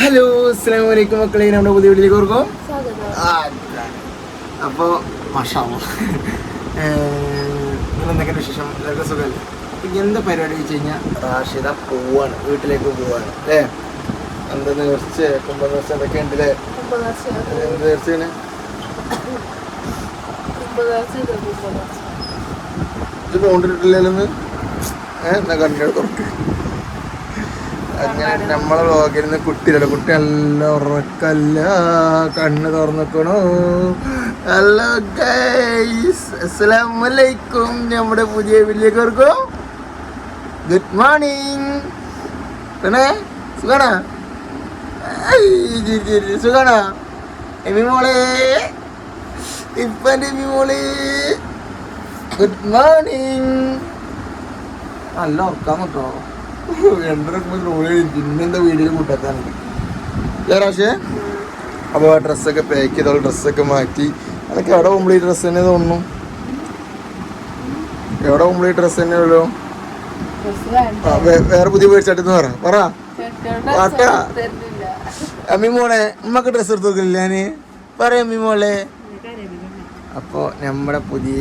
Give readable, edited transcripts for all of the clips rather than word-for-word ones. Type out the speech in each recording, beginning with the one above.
Hello അസ്സലാമു അലൈക്കും മക്കളെ, നമ്മുടെ പുതിയ വീട്ടിലേക്ക് ഓർക്കും. അപ്പോൾ എന്തൊക്കെ വിശേഷം? എല്ലാവർക്കും സുഖമല്ലേ? അപ്പം എന്താ പരിപാടി വെച്ച് കഴിഞ്ഞാൽ റാഷിദ പോവാണ്, വീട്ടിലേക്ക് പോവാണ് അല്ലേ? എന്താ നേർച്ച, കുംഭ നേർച്ച എന്തൊക്കെ ഉണ്ട് അല്ലേ? എന്ത് നേർച്ചയാണ്? ഇത് പോണ്ടിട്ടില്ലല്ലോ. എന്നാ കണ്ണിയുടെ തുറക്ക്. അങ്ങനെ നമ്മളെ വ്ളോഗിരുന്ന് കുട്ടിയല്ലോ, കുട്ടി നല്ല ഉറക്കല്ല, കണ്ണ് തുറന്നിക്കണു. ഹലോ ഗൈസ്, അസ്സലാമു അലൈക്കും. നമ്മുടെ പുതിയ വീട്ടിലേക്ക് ഓർക്കും ഗുഡ് മോർണിംഗ്. പിന്നെ സുഖാണോ? സുഖാണോ എമി മോളെ? ഇപ്പൻ്റെ എമി മോളെ ഗുഡ് മോർണിംഗ്. നല്ല ഉറക്കാൻ കേട്ടോ. പിന്നെന്താ വീഡിയോയിൽ കൂട്ടാത്താണ് പക്ഷേ. അപ്പോൾ ആ ഡ്രസ്സൊക്കെ പാക്ക് ചെയ്തോളൂ, ഡ്രസ്സൊക്കെ മാറ്റി. അതൊക്കെ എവിടെ പോകുമ്പോൾ ഈ ഡ്രസ്സ് തന്നെ തോന്നുന്നു. എവിടെ പോകുമ്പോൾ ഈ ഡ്രസ്സ് തന്നെ ഉള്ളൂ. വേറെ പുതിയ മേടിച്ചാട്ടെന്ന് പറ അമ്മി മോളെ. ഉമ്മക്ക് ഡ്രസ്സ് എടുത്ത് നോക്കില്ല ഞാന്, പറയാം അമ്മി മോളെ. അപ്പോൾ നമ്മുടെ പുതിയ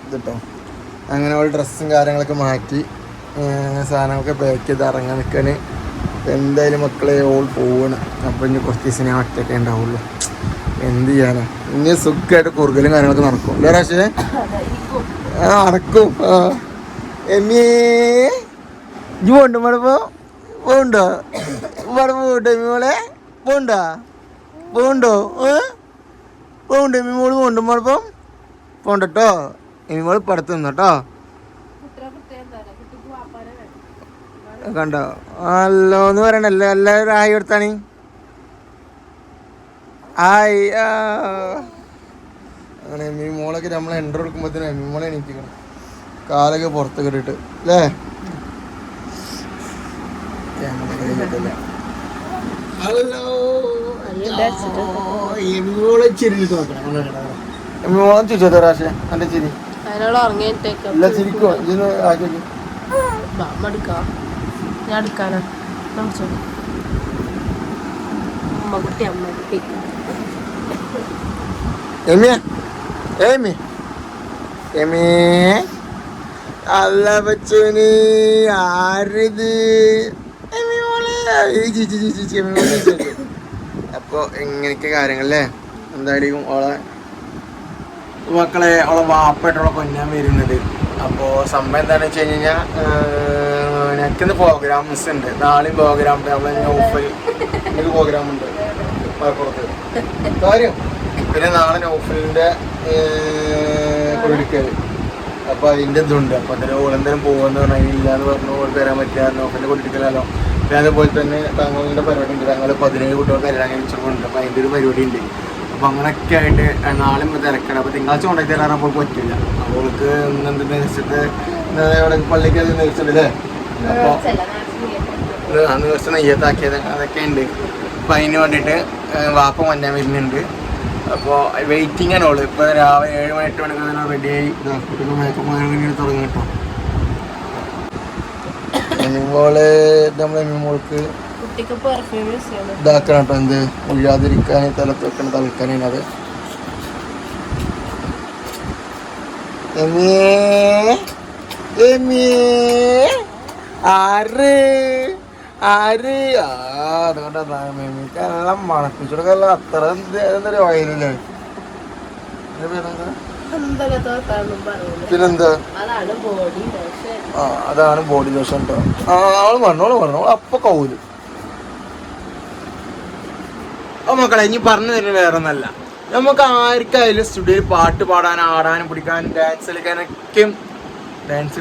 ഇതിട്ടോ, അങ്ങനെ ഒരു ഡ്രസ്സും കാര്യങ്ങളൊക്കെ മാറ്റി സാധനങ്ങളൊക്കെ പാക്ക് ചെയ്ത് ഇറങ്ങാൻ നിൽക്കാൻ. എന്തായാലും മക്കളെ ഓൾ പോവണം. അപ്പോൾ ഇനി കുറച്ച് ദിവസം ഞാൻ ഒറ്റയ്ക്കേ ഉണ്ടാവുള്ളൂ. എന്ത് ചെയ്യാനാ, ഇനി സുഖമായിട്ട് കുറുകലും കാര്യങ്ങളൊക്കെ നടക്കും അല്ലേ റാഷേ? നടക്കും. എമ്മേ ഇജ്ജ് പോണ്ടോ മടപ്പോ? പോണ്ടോ മടപ്പോ? പോട്ടോ എമ്മി മോളെ? പോണ്ടോ? പോണ്ടോ? പോണ്ടോ എമ്മി മോള്? പോണ്ടോ മടപ്പം? പോണ്ടോ എമ്മി മോള് പടത്ത് നിന്നോട്ടോ. കണ്ടോ? അല്ലോ എന്ന് പറയണല്ലോ, എല്ലാവരും ആയി കൊടുത്താണ്. ആയി. അങ്ങനെ എമ്മി മോളൊക്കെ നമ്മൾ എൻ്റർ എടുക്കുമ്പോഴത്തേനും എമ്മി മോളെ എണീറ്റിക്കണം, കാലൊക്കെ പുറത്ത് കിട്ടിട്ട് അല്ലേ? ഹലോ എമ്മി മോളെ ചിരിച്ചിട്ട് നോക്കണം. എമ്മി മോളെ ചിരിച്ചോ റാഷേ? എൻ്റെ ചിരി ഇല്ല, ചിരിക്കോ? ഇതിന് ആക്കി ഞാൻ എടുക്കാനാ. അല്ല ബച്ചോന് ആരിത്? അപ്പൊ എങ്ങനെയൊക്കെ കാര്യങ്ങളല്ലേ. എന്തായാലും ഓളെ മക്കളെ, ഓളെ വാപ്പായിട്ടുള്ള കൊല്ലാൻ വരുന്നത്. അപ്പോൾ സംഭവം എന്താണെന്ന് വെച്ച് കഴിഞ്ഞ് കഴിഞ്ഞാൽ എനിക്കിന്ന് പ്രോഗ്രാംസ് ഉണ്ട്. നാളെയും പ്രോഗ്രാം ഉണ്ട്. നമ്മളെ നൗഫൽ എനിക്ക് പ്രോഗ്രാം ഉണ്ട് മലപ്പുറത്ത് കാര്യം. പിന്നെ നാളെ നൗഫലിൻ്റെ കുടിക്കൽ. അപ്പോൾ അതിൻ്റെ ഇതുണ്ട്. അപ്പോൾ അതിന് ഓളെന്തായാലും പോകുമെന്ന് പറഞ്ഞാൽ ഇല്ലയെന്ന് പറഞ്ഞു. ഓൾ തരാൻ പറ്റില്ല, നൗഫലിൻ്റെ കുടിക്കലല്ലോ. പിന്നെ അതുപോലെ തന്നെ തങ്ങളുടെ പരിപാടി ഉണ്ട്. തങ്ങൾ 17 കുട്ടികൾ കല്യാണം കഴിച്ചിട്ടുണ്ട്. അപ്പോൾ അതിൻ്റെ ഒരു പരിപാടി ഉണ്ട്. അപ്പോൾ അങ്ങനെയൊക്കെ ആയിട്ട് നാളെ തിരക്കണം. അപ്പോൾ തിങ്കളാഴ്ച കൊണ്ടാക്കി തരാൻ അപ്പോൾ പറ്റില്ല. അവൾക്ക് ഇന്നെന്ത് നേരിച്ചിട്ട് ഇവിടെ പള്ളിക്ക് അത് നേരിച്ചില്ലേ? അപ്പോൾ നേർച്ച നെയ്യത്താക്കിയത് അതൊക്കെ ഉണ്ട്. അപ്പോൾ അതിന് വേണ്ടിയിട്ട് വാപ്പ മഞ്ഞാൻ വരുന്നുണ്ട്. അപ്പോൾ വെയിറ്റിംഗ് ആണ് ഓള്. ഇപ്പോൾ രാവിലെ 7 മണി 8 മണിക്ക് തന്നെ റെഡിയായി കുട്ടികൾ മേക്കപ്പ് തുടങ്ങി കേട്ടോ. എമ്മിമോള് നമ്മളെ എമ്മിമോൾക്ക് ഇതാക്കണം കേട്ടോ. എന്ത് ഒഴിയാതിരിക്കാൻ തലത്ത് വെക്കണം, തളിക്കാനാണ് അത്. അതുകൊണ്ടെല്ലാം മണപ്പിച്ചെടുക്കല്ല. അത്ര എന്തൊരു വയലില്ലേ? പിന്നെന്താ? അതാണ് ബോഡി ലോഷൻ കേട്ടോ. അവള് പറഞ്ഞോളൂ അപ്പൊ കൗല്. മക്കളെ ഇനി പറഞ്ഞു തരുന്നത് വേറെ ഒന്നല്ല. നമുക്ക് ആർക്കായാലും സ്റ്റുഡിയോയിൽ പാട്ട് പാടാനും ആടാനും പിടിക്കാനും ഡാൻസ് കളിക്കാനൊക്കെ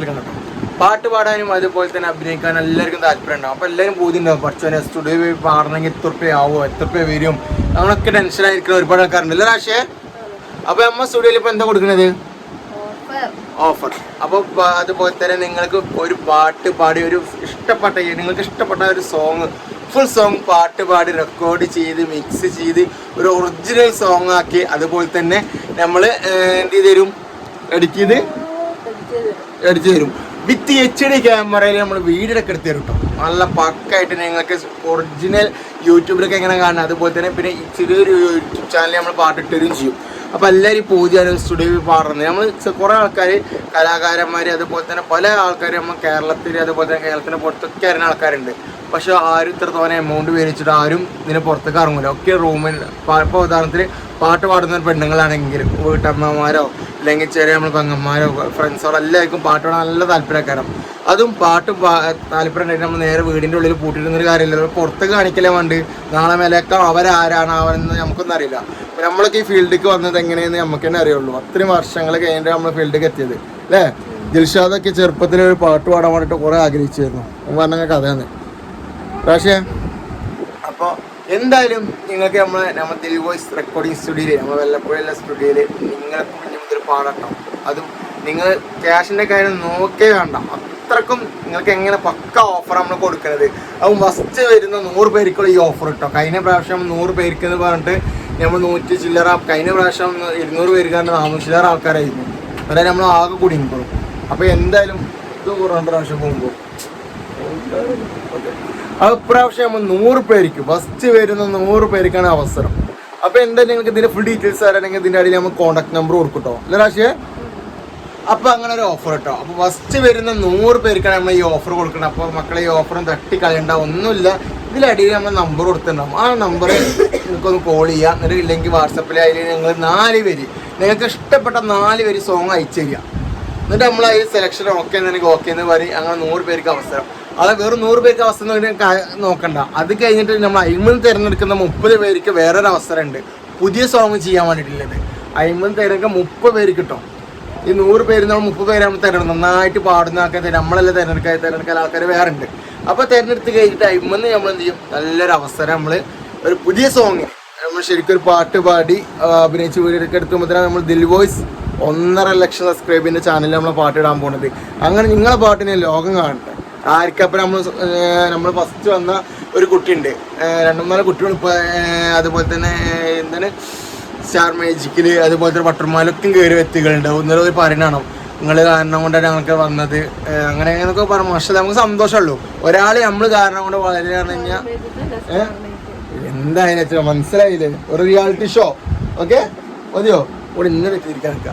കേട്ടോ. പാട്ട് പാടാനും അതുപോലെ തന്നെ അഭിനയിക്കാനും എല്ലാവർക്കും താല്പര്യം ഉണ്ടാവും. അപ്പോൾ എല്ലാവരും ബോധ്യം ഉണ്ടാവും, പഠിച്ചവനെ സ്റ്റുഡിയോയിൽ പോയി പാടണമെങ്കിൽ എത്ര രൂപ ആവുമോ, എത്ര രൂപ വരും, അങ്ങനൊക്കെ ടെൻഷനായിരിക്കുന്ന ഒരുപാട് ആൾക്കാരുണ്ട് അല്ലേ റാഷേ? അപ്പോൾ നമ്മൾ സ്റ്റുഡിയോയിൽ ഇപ്പോൾ എന്താ കൊടുക്കുന്നത്? ഓഫർ. അപ്പോൾ അതുപോലെ തന്നെ നിങ്ങൾക്ക് ഒരു പാട്ട് പാടി ഒരു നിങ്ങൾക്ക് ഇഷ്ടപ്പെട്ട ഒരു സോങ്, ഫുൾ സോങ് പാട്ട് പാടി റെക്കോർഡ് ചെയ്ത് മിക്സ് ചെയ്ത് ഒരു ഒറിജിനൽ സോങ് ആക്കി അതുപോലെ തന്നെ നമ്മൾ എന്ത് ചെയ്ത് തരും? എഡിറ്റ് ചെയ്ത് തരും. വിത്ത് HD ക്യാമറയിൽ നമ്മൾ വീഡിയോ ഒക്കെ എടുത്ത് തരും കേട്ടോ. നല്ല പക്കായിട്ട് നിങ്ങൾക്ക് ഒറിജിനൽ യൂട്യൂബിലൊക്കെ എങ്ങനെ കാണുന്നത് അതുപോലെ തന്നെ പിന്നെ ചെറിയൊരു യൂട്യൂബ് ചാനൽ നമ്മൾ പാട്ടിട്ടുകയും ചെയ്യും. അപ്പോൾ എല്ലാവരും പൂജയാണ് സ്റ്റുഡിയോയിൽ പാടുന്നത്. നമ്മൾ കുറേ ആൾക്കാർ കലാകാരന്മാർ അതുപോലെ തന്നെ പല ആൾക്കാരും നമ്മൾ കേരളത്തിൽ അതുപോലെ തന്നെ കേരളത്തിന് പുറത്തൊക്കെ അറിയുന്ന ആൾക്കാരുണ്ട്. പക്ഷെ ആരും ഇത്ര തോന്നെ എമൗണ്ട് മേടിച്ചിട്ട് ആരും ഇതിന് പുറത്തേക്ക് ഇറങ്ങില്ല. ഒക്കെ റൂമിൽ ഇപ്പോൾ ഉദാഹരണത്തിന് പാട്ട് പാടുന്ന പെണ്ണുങ്ങളാണെങ്കിലും വീട്ടമ്മമാരോ അല്ലെങ്കിൽ ചെറിയ നമ്മൾ പെങ്ങന്മാരോ ഫ്രണ്ട്സോ എല്ലാവർക്കും പാട്ട് പാടാൻ നല്ല താല്പര്യക്കാരം. അതും പാട്ട് താല്പര്യം ഉണ്ടായിട്ട് നമ്മൾ നേരെ വീടിൻ്റെ ഉള്ളിൽ പൂട്ടിയിടുന്നൊരു കാര്യമില്ല. പുറത്തേക്ക് കാണിക്കലേ വേണ്ട. നാളെ മേലേക്കാം അവരാരാണ് അവരെന്ന് നമുക്കൊന്നും അറിയില്ല. നമ്മളൊക്കെ ഈ ഫീൽഡിലേക്ക് വന്നത് എങ്ങനെയെന്ന് നമുക്ക് തന്നെ അറിയുള്ളൂ. അത്രയും വർഷങ്ങൾ കഴിഞ്ഞിട്ട് നമ്മൾ ഫീൽഡിലേക്ക് എത്തിയത് അല്ലേ. ദിൽഷാദൊക്കെ ചെറുപ്പത്തിൽ ഒരു പാട്ട് പാടാൻ വേണ്ടിയിട്ട് കുറേ ആഗ്രഹിച്ചിരുന്നു. പറഞ്ഞ കഥയാണ് പക്ഷേ. അപ്പോൾ എന്തായാലും നിങ്ങൾക്ക് നമ്മൾ ദിൽ വോയിസ് റെക്കോർഡിങ് സ്റ്റുഡിയോയിൽ നമ്മൾ വല്ലപ്പോഴുള്ള സ്റ്റുഡിയോയിൽ നിങ്ങൾക്ക് മുന്നിൽ മുതൽ പാടട്ടോ. അതും നിങ്ങൾ ക്യാഷിൻ്റെ കാര്യം നോക്കേ വേണ്ട. അത്രക്കും നിങ്ങൾക്ക് എങ്ങനെ പക്ക ഓഫർ നമ്മൾ കൊടുക്കുന്നത്. അത് ഫസ്റ്റ് വരുന്ന 100 പേർക്കുള്ള ഈ ഓഫർ കിട്ടോ. കഴിഞ്ഞ പ്രാവശ്യം 100 പേർക്ക് എന്ന് പറഞ്ഞിട്ട് നമ്മൾ 100 ചില്ലറ, കഴിഞ്ഞ പ്രാവശ്യം 200 പേർക്കാണ്ട് 400 ചില്ലറ ആൾക്കാരായിരുന്നു. അതായത് നമ്മൾ ആകെ കുടുങ്ങിപ്പോഴും. അപ്പോൾ എന്തായാലും ഇത് 2 പ്രാവശ്യം പോകുമ്പോൾ അത് ഇപ്രാവശ്യം നമ്മൾ 100 പേർക്ക് ഫസ്റ്റ് വരുന്ന 100 പേർക്കാണ് അവസരം. അപ്പോൾ എന്തായാലും നിങ്ങൾക്ക് ഇതിൻ്റെ ഫുൾ ഡീറ്റെയിൽസ് അറിയണമെങ്കിൽ ഇതിൻ്റെ അടിയിൽ നമ്മൾ കോൺടാക്ട് നമ്പർ കൊടുക്കട്ടോ അല്ലേ രാശിയെ. അപ്പോൾ അങ്ങനെ ഒരു ഓഫർ കേട്ടോ. അപ്പോൾ ഫസ്റ്റ് വരുന്ന 100 പേർക്കാണ് നമ്മൾ ഈ ഓഫർ കൊടുക്കുന്നത്. അപ്പോൾ മക്കളെ ഈ ഓഫറും തട്ടിക്കളയണ്ട, ഒന്നുമില്ല. ഇതിലടിയിൽ നമ്മൾ നമ്പർ കൊടുത്തിട്ടുണ്ടാവും. ആ നമ്പർ നിങ്ങൾക്കൊന്ന് കോൾ ചെയ്യുക. എന്നിട്ട് ഇല്ലെങ്കിൽ വാട്സപ്പിൽ അതിൽ നിങ്ങൾ 4 പേര് നിങ്ങൾക്ക് ഇഷ്ടപ്പെട്ട 4 പേര് സോങ് അയച്ചു തരിക. എന്നിട്ട് നമ്മൾ അതിൽ സെലക്ഷൻ ഓക്കെ എന്നെനിക്ക് ഓക്കെ എന്ന് പറയും. അങ്ങനെ 100 പേർക്ക് അവസരം. അത് വെറും 100 പേർക്ക് അവസരം നോക്കണ്ട. അത് കഴിഞ്ഞിട്ട് നമ്മൾ അയിമന്ന് തിരഞ്ഞെടുക്കുന്ന 30 പേർക്ക് വേറൊരു അവസരമുണ്ട് പുതിയ സോങ് ചെയ്യാൻ വേണ്ടിയിട്ടുള്ളത്. അയിമന്ന് തിരഞ്ഞെടുക്കാൻ 30 പേര് കിട്ടും. ഈ 100 പേര് നമ്മൾ 30 പേര് നമ്മൾ തിരഞ്ഞെടുക്കും. നന്നായിട്ട് പാടുന്ന ആൾക്കാർ നമ്മളെല്ലാം തിരഞ്ഞെടുക്കാൻ ആൾക്കാർ വേറെ ഉണ്ട്. അപ്പോൾ തിരഞ്ഞെടുത്ത് കഴിഞ്ഞിട്ട് അയിമന്ന് നമ്മൾ എന്ത് ചെയ്യും, നല്ലൊരു അവസരം നമ്മൾ ഒരു പുതിയ സോങ് നമ്മൾ ശരിക്കും ഒരു പാട്ട് പാടി അഭിനയിച്ച് വീഡിയോ എടുക്കുമ്പോഴത്തേനാണ് നമ്മൾ ദിൽ വോയിസ് 1.5 ലക്ഷം സബ്സ്ക്രൈബിൻ്റെ ചാനലിൽ നമ്മൾ പാട്ടിടാൻ പോകുന്നത്. അങ്ങനെ നിങ്ങളെ പാട്ടിനെ ലോകം കാണട്ടെ. ആർക്കപ്പം നമ്മൾ ഫസ്റ്റ് വന്ന ഒരു കുട്ടിയുണ്ട്, 2-3 കുട്ടികൾ ഇപ്പോൾ അതുപോലെ തന്നെ എന്താണ് സ്റ്റാർ മാജിക്കിൽ അതുപോലെ തന്നെ ബട്ടർമാലൊക്കെ കയറി വ്യക്തികളുണ്ടാവും. ഇന്നലെ ഒരു പറയുന്നതാണോ നിങ്ങൾ കാരണം കൊണ്ടാണ് ഞങ്ങൾക്ക് വന്നത് അങ്ങനെ എന്നൊക്കെ പറഞ്ഞു. പക്ഷേ നമുക്ക് സന്തോഷമുള്ളൂ. ഒരാൾ നമ്മൾ കാരണം കൊണ്ട് വളരെ കഴിഞ്ഞാൽ എന്തായാലും മനസ്സിലായില്ലേ, ഒരു റിയാലിറ്റി ഷോ. ഓക്കെ മതിയോ ഇവിടെ ഇന്ന് വെച്ചിരിക്കാൻ നിൽക്കുക.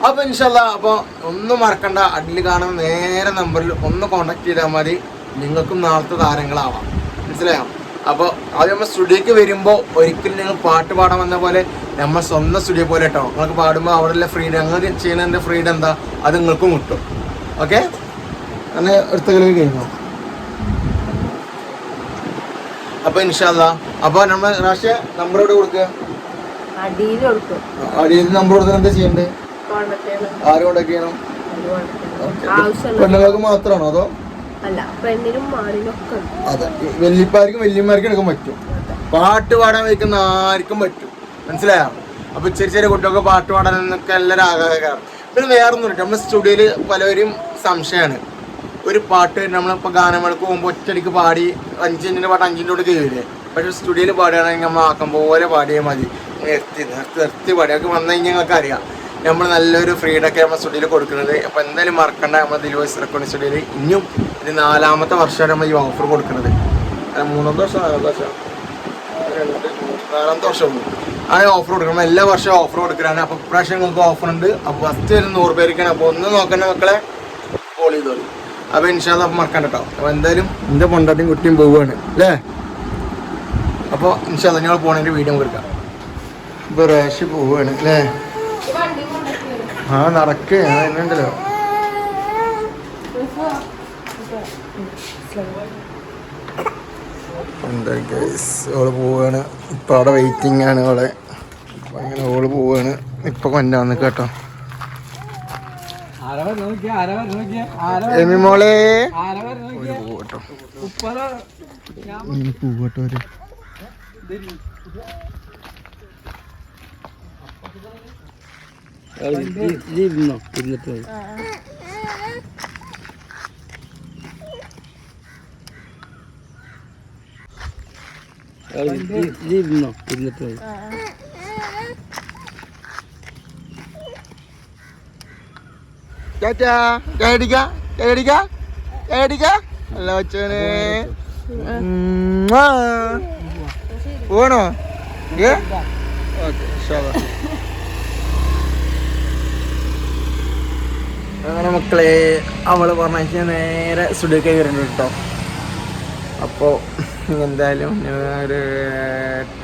അപ്പോൾ ഇൻഷാല്ലാ അപ്പോൾ ഒന്നും മറക്കണ്ട. അടിയിൽ കാണുന്ന നേരെ നമ്പറിൽ ഒന്ന് കോൺടാക്ട് ചെയ്താൽ മതി. നിങ്ങൾക്കും നാളത്തെ താരങ്ങളാവാം. മനസ്സിലായോ? അപ്പോൾ അത് നമ്മൾ സ്റ്റുഡിയോക്ക് വരുമ്പോൾ ഒരിക്കലും നിങ്ങൾ പാട്ട് പാടാൻ വന്ന പോലെ നമ്മൾ സ്വന്തം സ്റ്റുഡിയോ പോലെ കേട്ടോ. നിങ്ങൾക്ക് പാടുമ്പോൾ അവിടെയുള്ള ഫ്രീഡം, ഞങ്ങൾക്ക് ചെയ്യുന്നതിൻ്റെ ഫ്രീഡം എന്താ അത് നിങ്ങൾക്കും കിട്ടും. ഓക്കെ അങ്ങനെ എടുത്തകലേക്ക് കഴിഞ്ഞോ. അപ്പോൾ ഇൻഷാല്ലാ അപ്പോൾ നമ്മൾ രാഷ്ട്രീയ നമ്പർ എവിടെ കൊടുക്കുക? അടിയിൽ നമ്പർ കൊടുത്താൽ എന്താ ചെയ്യണ്ടേ? ആര് കോണ്ടാക്ട് ചെയ്യണം? പെണ്ണുങ്ങൾക്ക് മാത്രമാണോ അതോ അതെ വല്യപ്പാർക്കും വല്യമാർക്കും എടുക്കാൻ പറ്റും? പാട്ട് പാടാൻ വയ്ക്കുന്ന ആർക്കും പറ്റും. മനസ്സിലായോ? അപ്പോൾ ചെറിയ കുട്ടികൾക്ക് പാട്ട് പാടാൻ എന്നൊക്കെ എല്ലാവരും ആഗ്രഹമാണ്. പിന്നെ വേറൊന്നും ഇല്ല, നമ്മുടെ സ്റ്റുഡിയോയിൽ പലവരും സംശയമാണ്. ഒരു പാട്ട് നമ്മളിപ്പോൾ ഗാനമേളക്ക് പോകുമ്പോൾ ഒറ്റയടിക്ക് പാടി 5 മിനിറ്റിൻ്റെ പാട്ട് 5 മിനിറ്റോട് കഴിയില്ലേ. പക്ഷേ സ്റ്റുഡിയോയിൽ പാടുകയാണെങ്കിൽ നമ്മൾ ആക്കം പോലെ പാടിയാൽ മതി. നിർത്തി പാടി അതൊക്കെ വന്നു കഴിഞ്ഞാൽ ഞങ്ങൾക്ക് അറിയാം. നമ്മൾ നല്ലൊരു ഫ്രീഡൊക്കെ നമ്മൾ സ്റ്റുഡിയോയിൽ കൊടുക്കുന്നത്. അപ്പോൾ എന്തായാലും മറക്കണ്ട, നമ്മൾ ദിൽ വോയിസ് റെക്കോർഡിംഗ് സ്റ്റുഡിയോയിൽ ഇനിയും ഇത് 4ാമത്തെ വർഷമാണ് നമ്മൾ ഈ ഓഫർ കൊടുക്കുന്നത്. 3ാമത്തെ വർഷം 4ാമത്തെ വർഷമുള്ളൂ ആ ഓഫർ കൊടുക്കണം. എല്ലാ വർഷവും ഓഫർ കൊടുക്കുകയാണ്. അപ്പോൾ ഇപ്രാവശ്യം നിങ്ങൾക്ക് ഓഫർ ഉണ്ട്. അപ്പോൾ ഫസ്റ്റ് വരുന്ന 100 പേർക്കാണ്. അപ്പോൾ ഒന്ന് നോക്കണ്ട മക്കളെ, കോൾ ചെയ്തോളൂ. അപ്പോൾ ഇൻഷാല്ലാ അപ്പം മറക്കണ്ട കേട്ടോ. അപ്പോൾ എന്തായാലും എൻ്റെ പൊണ്ടാട്ടിയും കുട്ടിയും പോവുകയാണ് അല്ലേ. അപ്പോൾ ഇൻഷാല്ലാ ഞങ്ങൾ പോണതിൻ്റെ വീഡിയോ കൊടുക്കാം. ഇപ്പോൾ റേഷ് പോവുകയാണ് അല്ലേ. ആ നടക്കേ എന്നുണ്ടല്ലോ. ഓള് പോവാണ്. ഇപ്പം അവിടെ വെയിറ്റിംഗ് ആണ് അവളെ. അങ്ങനെ ഓള് പോവാണ്. ഇപ്പൊ കൊണ്ടാന്ന് കേട്ടോ. എമി മോളെ പോവട്ടോ പോവട്ടോ. ഇരുന്നിട്ട് ഇരുന്നിട്ട് Dadah, dadah, dadah, dadah. അല്ല വച്ചോനെ പോണോ ഓക്കെ അങ്ങനെ മക്കളെ അവള് പറഞ്ഞ നേരെ സ്റ്റുഡിയോക്ക് വരുന്നുണ്ട് കേട്ടോ. അപ്പോൾ എന്തായാലും ഒരു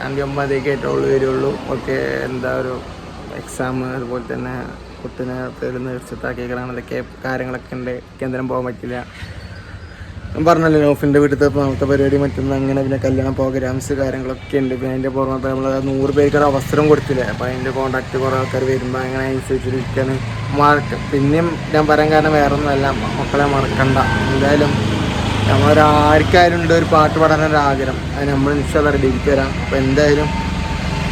8-9 വരുള്ളൂ. ഓക്കെ, എന്താ ഒരു എക്സാം, അതുപോലെ തന്നെ കുട്ടിനെ പേര് നേർച്ചത്താക്കിക്കണം, അതൊക്കെ കാര്യങ്ങളൊക്കെ ഉണ്ട്. കേന്ദ്രം പോകാൻ പറ്റില്ല. ഞാൻ പറഞ്ഞല്ലോ നോഫിൻ്റെ വീട്ടിലത്തെ നാളത്തെ പരിപാടി മറ്റൊന്ന് അങ്ങനെ, പിന്നെ കല്യാണം പ്രോഗ്രാംസ് കാര്യങ്ങളൊക്കെ ഉണ്ട്. പിന്നെ അതിൻ്റെ പുറമെ ഇപ്പോൾ നമ്മൾ 100 പേർക്ക് ഒരു അവസരം കൊടുത്തില്ലേ, അപ്പോൾ അതിൻ്റെ കോൺടാക്റ്റ് കുറേ ആൾക്കാർ വരുമ്പോൾ അങ്ങനെ അനുസരിച്ചിരിക്കുകയാണ്. പിന്നെയും ഞാൻ പറയാൻ കാരണം വേറെ ഒന്നുമല്ല, മക്കളെ മറക്കണ്ട. എന്തായാലും നമ്മളൊരാർക്കായാലും ഉണ്ട് ഒരു പാട്ട് പാടാനൊരാഗ്രഹം, അത് നമ്മൾ ഇൻഷാല്ലാ റെഡിക്ക് തരാം. അപ്പോൾ എന്തായാലും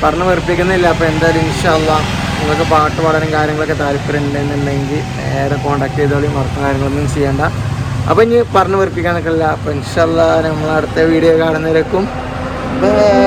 പറഞ്ഞ് വെറുപ്പിക്കുന്നില്ല. അപ്പോൾ എന്തായാലും ഇൻഷാല്ലാ നിങ്ങൾക്ക് പാട്ട് പാടാനും കാര്യങ്ങളൊക്കെ താല്പര്യം ഉണ്ടെന്നുണ്ടെങ്കിൽ നേരെ കോൺടാക്ട് ചെയ്തോളി, മറക്കുന്ന കാര്യങ്ങളൊന്നും ചെയ്യേണ്ട. അപ്പോൾ ഇനി പറഞ്ഞ് വെറുപ്പിക്കാനൊക്കെ ഇല്ല. അപ്പോൾ ഇൻഷാല്ലാ നമ്മൾ അടുത്ത വീഡിയോ കാണുന്നവരേക്കും ബൈ.